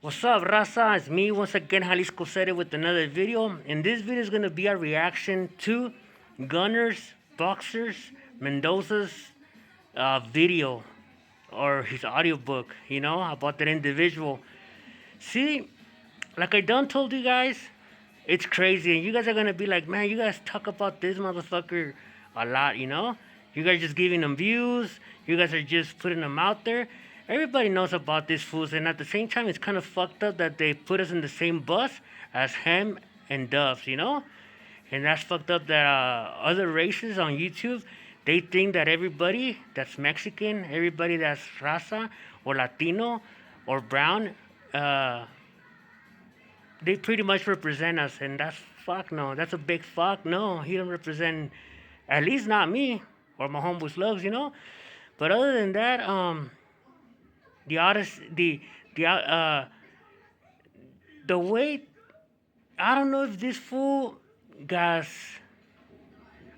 What's up, Raza? It's me once again, JALISCO-SAID-IT with another video. And this video is going to be a reaction to Gunner's, Boxer's, Mendoza's video or his audiobook, about that individual. See, like I done told you guys, it's crazy. And you guys are going to be like, man, you guys talk about this motherfucker a lot. You guys just giving them views. You guys are just putting them out there. Everybody knows about these fools, and at the same time, it's kind of fucked up that they put us in the same bus as Hem and Doves. And that's fucked up that other races on YouTube, they think that everybody that's Mexican, everybody that's Raza or Latino or brown, they pretty much represent us, and that's fuck no. That's a big fuck no. He don't represent, at least not me or my homeboy Slugs. But other than that, the artist, the the way, I don't know if this fool got.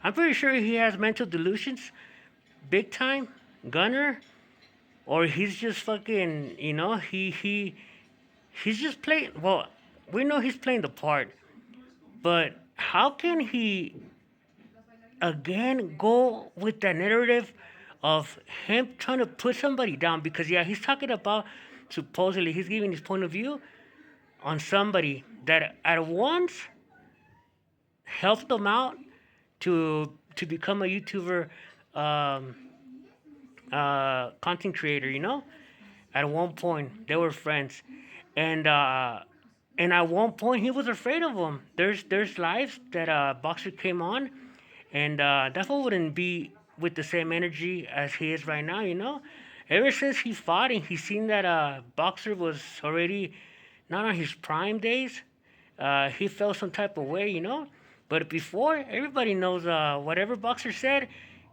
I'm pretty sure he has mental delusions, big time, Gunner, or he's just fucking. He's just playing. Well, we know he's playing the part, but how can he again go with that narrative of him trying to put somebody down? Because yeah, he's talking about, supposedly he's giving his point of view on somebody that at once helped them out to become a YouTuber, content creator. At one point they were friends, and at one point he was afraid of him. There's lives that Boxer came on, and that fool wouldn't be with the same energy as he is right now. Ever since he fought and he seen that Boxer was already not on his prime days, he felt some type of way. But before, everybody knows whatever Boxer said,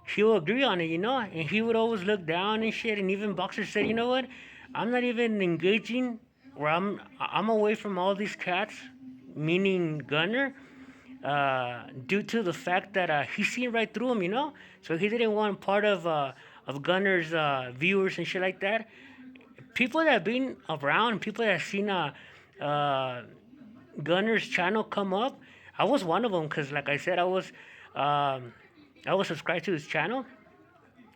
he'll agree on it. And he would always look down and shit. And even Boxer said, you know what? I'm not even engaging, or I'm away from all these cats, meaning Gunner, due to the fact that he seen right through him. So he didn't want part of Gunner's viewers and shit like that. People that have been around, people that have seen Gunner's channel come up. I was one of them because, like I said, I was subscribed to his channel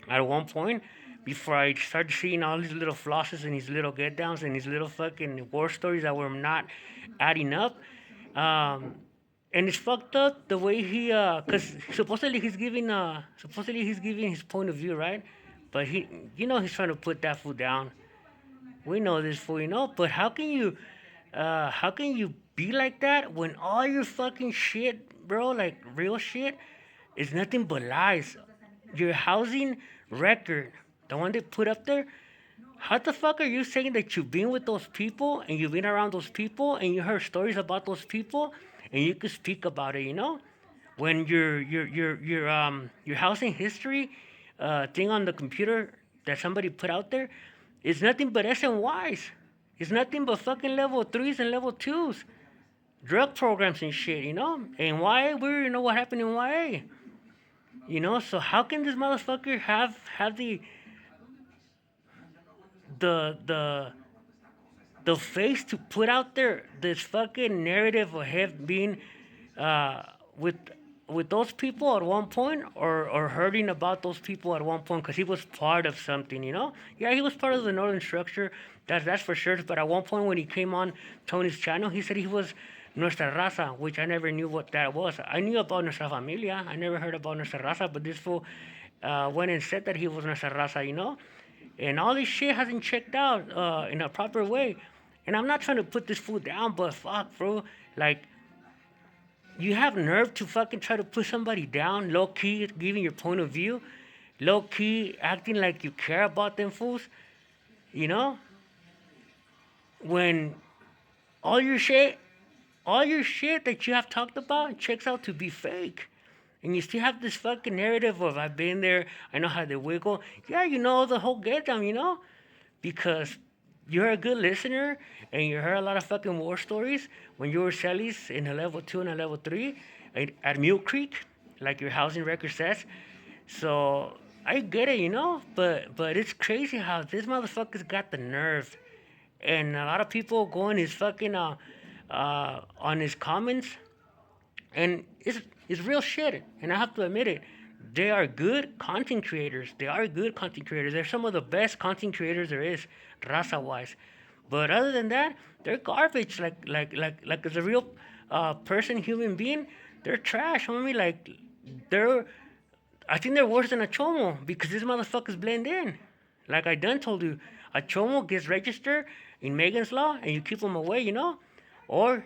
at one point before I started seeing all these little flosses and his little get downs and his little fucking war stories that were not adding up. And it's fucked up the way he, cause supposedly he's giving his point of view, right? But he's trying to put that fool down. We know this fool. But how can you be like that when all your fucking shit, bro, like real shit, is nothing but lies? Your housing record, the one they put up there, how the fuck are you saying that you've been with those people and you've been around those people and you heard stories about those people and you could speak about it? When your housing history thing on the computer that somebody put out there is nothing but S and Ys. It's nothing but fucking level 3s and level 2s. Drug programs and shit. And YA, we already know what happened in YA. So how can this motherfucker have the the the face to put out there this fucking narrative of him being with those people at one point, or hurting about those people at one point, because he was part of something. Yeah, he was part of the Northern Structure, that's for sure. But at one point when he came on Tony's channel, he said he was Nuestra Raza, which I never knew what that was. I knew about Nuestra Familia, I never heard about Nuestra Raza, but this fool went and said that he was Nuestra Raza. And all this shit hasn't checked out in a proper way. And I'm not trying to put this fool down, but fuck, bro. Like, you have nerve to fucking try to put somebody down, low key giving your point of view, low key acting like you care about them fools, you know? When all your shit, that you have talked about checks out to be fake. And you still have this fucking narrative of I've been there, I know how they wiggle. Yeah, you know the whole get down, because you're a good listener and you heard a lot of fucking war stories when you were Sally's in a level 2 and a level 3 at Mule Creek, like your housing record says. So I get it, but it's crazy how this motherfucker's got the nerve and a lot of people go in his fucking on his comments, and it's real shit. And I have to admit it. They are good content creators. They are good content creators. They're some of the best content creators there is, raza wise. But other than that, they're garbage. Like as a real person, human being, they're trash, homie. Like they're I think they're worse than a chomo because these motherfuckers blend in. Like I done told you, a chomo gets registered in Megan's Law and you keep them away, or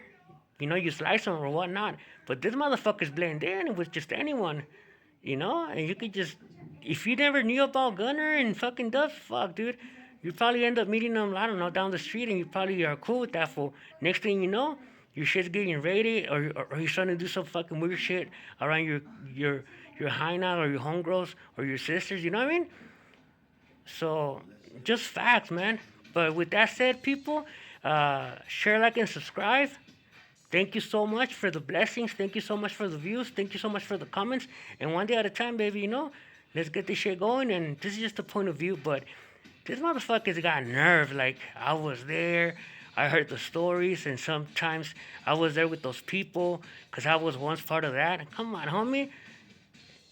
you slice them or whatnot. But these motherfuckers blend in with just anyone, and you could just, if you never knew about Gunner and fucking Duff, fuck, dude, you probably end up meeting them, I don't know, down the street, and you probably are cool with that fool. Next thing you know, your shit's getting raided, or you're trying to do some fucking weird shit around your your hideout or your homegirls or your sisters. You know what I mean? So, just facts, man. But with that said, people, share, like, and subscribe. Thank you so much for the blessings. Thank you so much for the views. Thank you so much for the comments. And one day at a time, baby, let's get this shit going. And this is just a point of view, but this motherfucker's got nerve. Like, I was there. I heard the stories, and sometimes I was there with those people because I was once part of that. Come on, homie.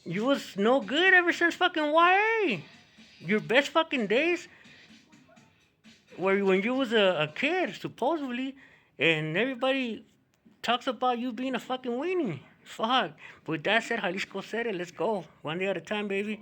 You was no good ever since fucking YA. Your best fucking days were when you was a kid, supposedly, and everybody talks about you being a fucking weenie. Fuck. But with that said, Jalisco said it. Let's go. One day at a time, baby.